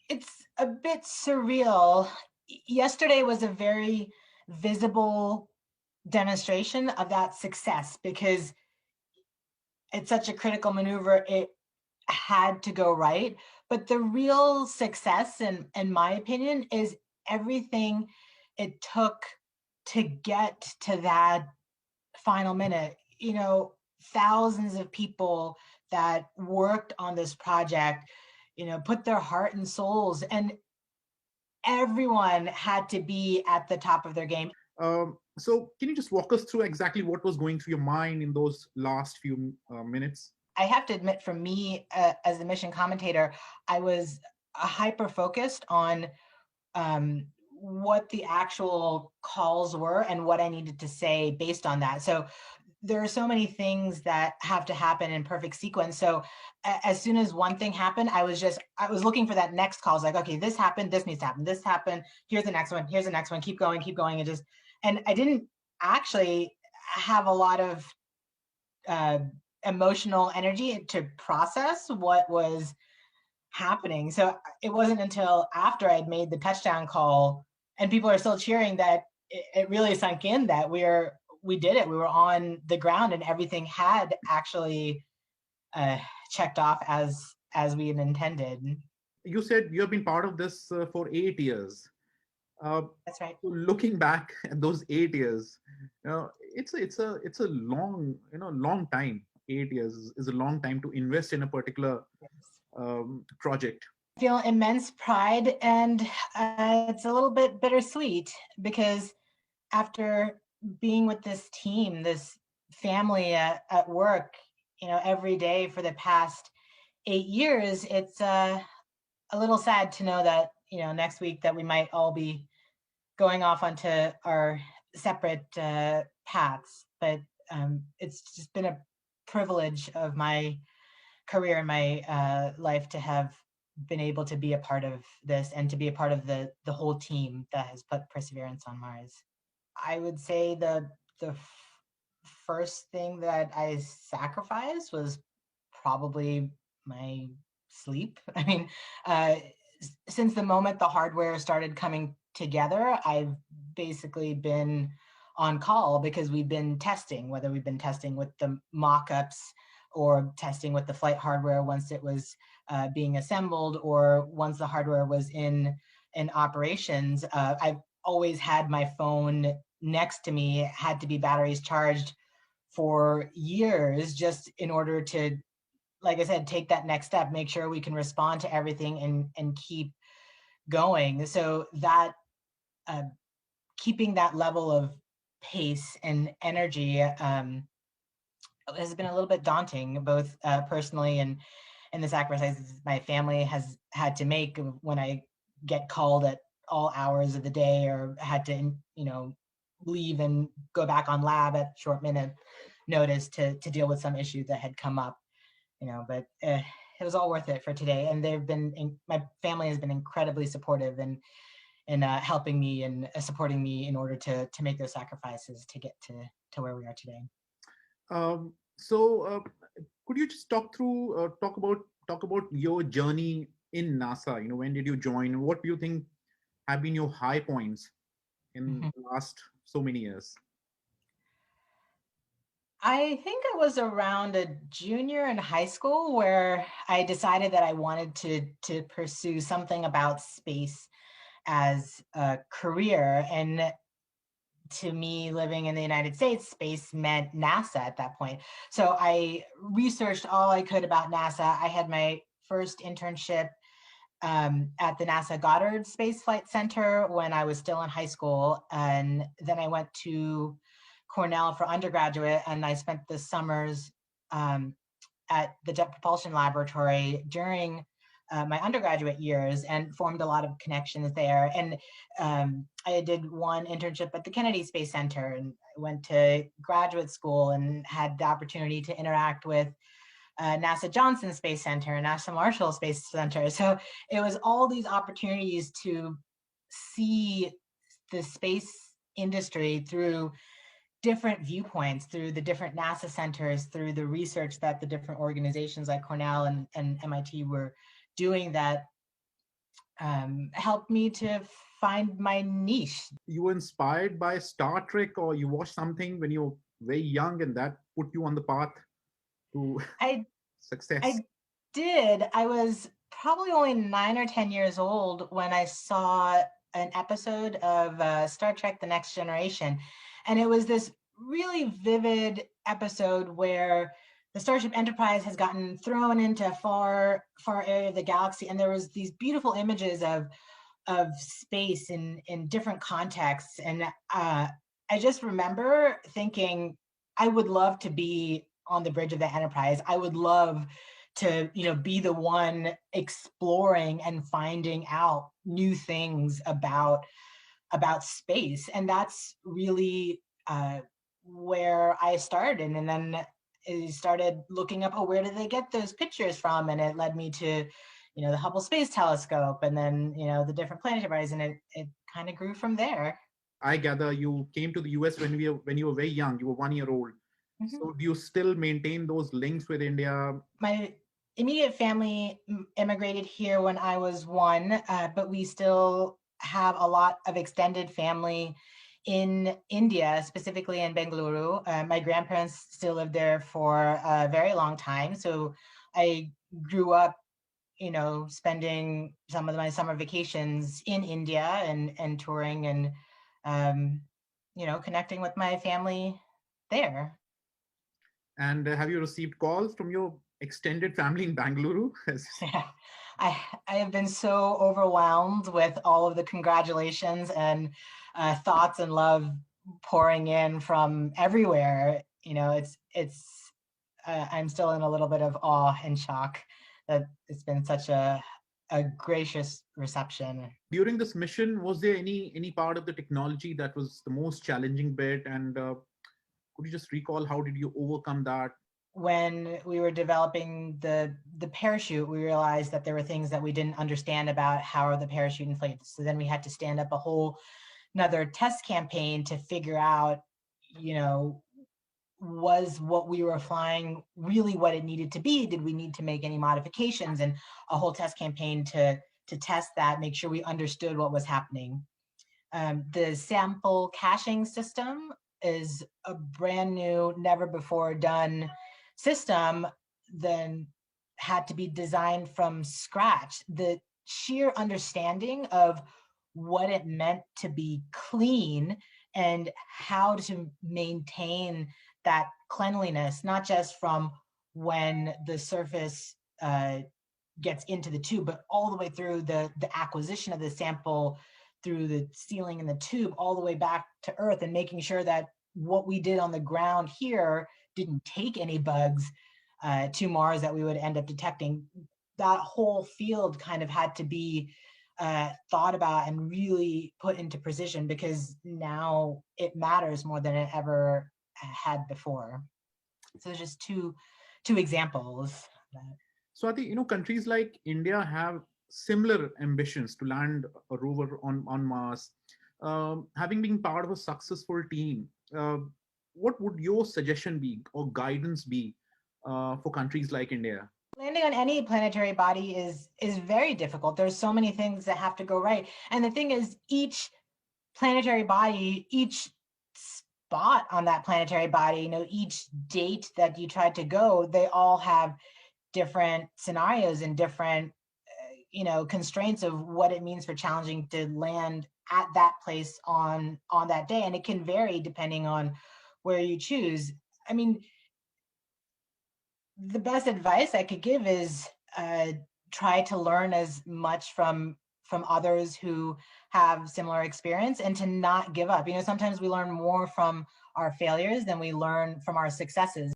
It's a bit surreal. Yesterday was a very visible demonstration of that success because it's such a critical maneuver. It had to go right. But the real success, in my opinion, is everything it took to get to that final minute. Thousands of people that worked on this project, put their heart and souls, and everyone had to be at the top of their game. So can you just walk us through exactly what was going through your mind in those last few minutes? I have to admit, for me, as the mission commentator, I was hyper focused on what the actual calls were and what I needed to say based on that. So there are so many things that have to happen in perfect sequence. So as soon as one thing happened, I was looking for that next call. I was like, okay, this happened, this needs to happen, this happened, here's the next one, here's the next one, keep going, keep going. And I didn't actually have a lot of uh, emotional energy to process what was happening. So it wasn't until after I'd made the touchdown call and people are still cheering that it really sunk in that we did it. We were on the ground and everything had actually uh, checked off as we had intended. You said you have been part of this for 8 years. Uh, That's right. so looking back at those 8 years, it's a long long time. 8 years is a long time to invest in a particular Yes. project. I feel immense pride, and it's a little bit bittersweet because after being with this team, this family at work, every day for the past 8 years, it's a little sad to know that, next week that we might all be going off onto our separate paths. But it's just been a privilege of my career and my life to have been able to be a part of this and to be a part of the whole team that has put Perseverance on Mars. I would say the first thing that I sacrificed was probably my sleep. I mean, since the moment the hardware started coming together, I've basically been on call because we've been testing, whether we've been testing with the mock-ups or testing with the flight hardware once it was being assembled, or once the hardware was in operations. I've always had my phone next to me, had to be batteries charged for years just in order to, like I said, take that next step, make sure we can respond to everything and keep going. So that uh, keeping that level of pace and energy has been a little bit daunting, both personally and the sacrifices my family has had to make when I get called at all hours of the day or had to, leave and go back on lab at short minute notice to deal with some issue that had come up. But it was all worth it for today. And my family has been incredibly supportive and helping me and supporting me in order to make those sacrifices to get to where we are today. So could you just talk about your journey in NASA? When did you join? What do you think have been your high points in Mhm. the last so many years? I think I was around a junior in high school where I decided that I wanted to pursue something about space as a career. And to me, living in the United States, space meant NASA at that point. So I researched all I could about NASA. I had my first internship at the NASA Goddard Space Flight Center when I was still in high school. And then I went to Cornell for undergraduate, and I spent the summers um, at the Jet Propulsion Laboratory during my undergraduate years and formed a lot of connections there. And I did one internship at the Kennedy Space Center and went to graduate school and had the opportunity to interact with NASA Johnson Space Center and NASA Marshall Space Center. So it was all these opportunities to see the space industry through different viewpoints, through the different NASA centers, through the research that the different organizations like Cornell and MIT were doing, that helped me to find my niche. You were inspired by Star Trek, or you watched something when you were very young and that put you on the path to I success? I did. I was probably only 9 or 10 years old when I saw an episode of Star Trek: The Next Generation, and it was this really vivid episode where the Starship Enterprise has gotten thrown into a far area of the galaxy, and there was these beautiful images of space in different contexts, and I just remember thinking I would love to be on the bridge of the Enterprise. I would love to, be the one exploring and finding out new things about space, and that's really where I started. And then I started looking up, oh, where did they get those pictures from? And it led me to, the Hubble Space Telescope, and then the different planetary bodies, and it kind of grew from there. I gather you came to the US when you were very young. You were 1 year old. Mhm. So do you still maintain those links with India? My immediate family immigrated here when I was one, but we still have a lot of extended family in India, specifically in Bengaluru. My grandparents still lived there for a very long time. So I grew up, spending some of my summer vacations in India and touring and, um, connecting with my family there. And have you received calls from your extended family in Bangalore? Yeah, I have been so overwhelmed with all of the congratulations and thoughts and love pouring in from everywhere. I'm still in a little bit of awe and shock that it's been such a gracious reception. During this mission, was there any part of the technology that was the most challenging bit? And could you just recall how did you overcome that? When we were developing the parachute, we realized that there were things that we didn't understand about how the parachute inflated. So then we had to stand up a whole another test campaign to figure out, you know, was what we were flying really what it needed to be? Did we need to make any modifications? And a whole test campaign to test that, make sure we understood what was happening. The sample caching system is a brand new, never before done system, then had to be designed from scratch. The sheer understanding of what it meant to be clean and how to maintain that cleanliness, not just from when the surface gets into the tube, but all the way through the acquisition of the sample, through the sealing in the tube, all the way back to Earth, and making sure that what we did on the ground here didn't take any bugs to Mars that we would end up detecting. That whole field kind of had to be thought about and really put into precision, because now it matters more than it ever had before. So there's just two examples. So I think countries like India have similar ambitions to land a rover on Mars. Having been part of a successful team, what would your suggestion be or guidance be for countries like India? Landing on any planetary body is very difficult. There's so many things that have to go right. And the thing is, each planetary body, each spot on that planetary body, each date that you tried to go, they all have different scenarios and different constraints of what it means for challenging to land at that place on that day, and it can vary depending on where you choose. I mean, the best advice I could give is try to learn as much from others who have similar experience, and to not give up. Sometimes we learn more from our failures than we learn from our successes.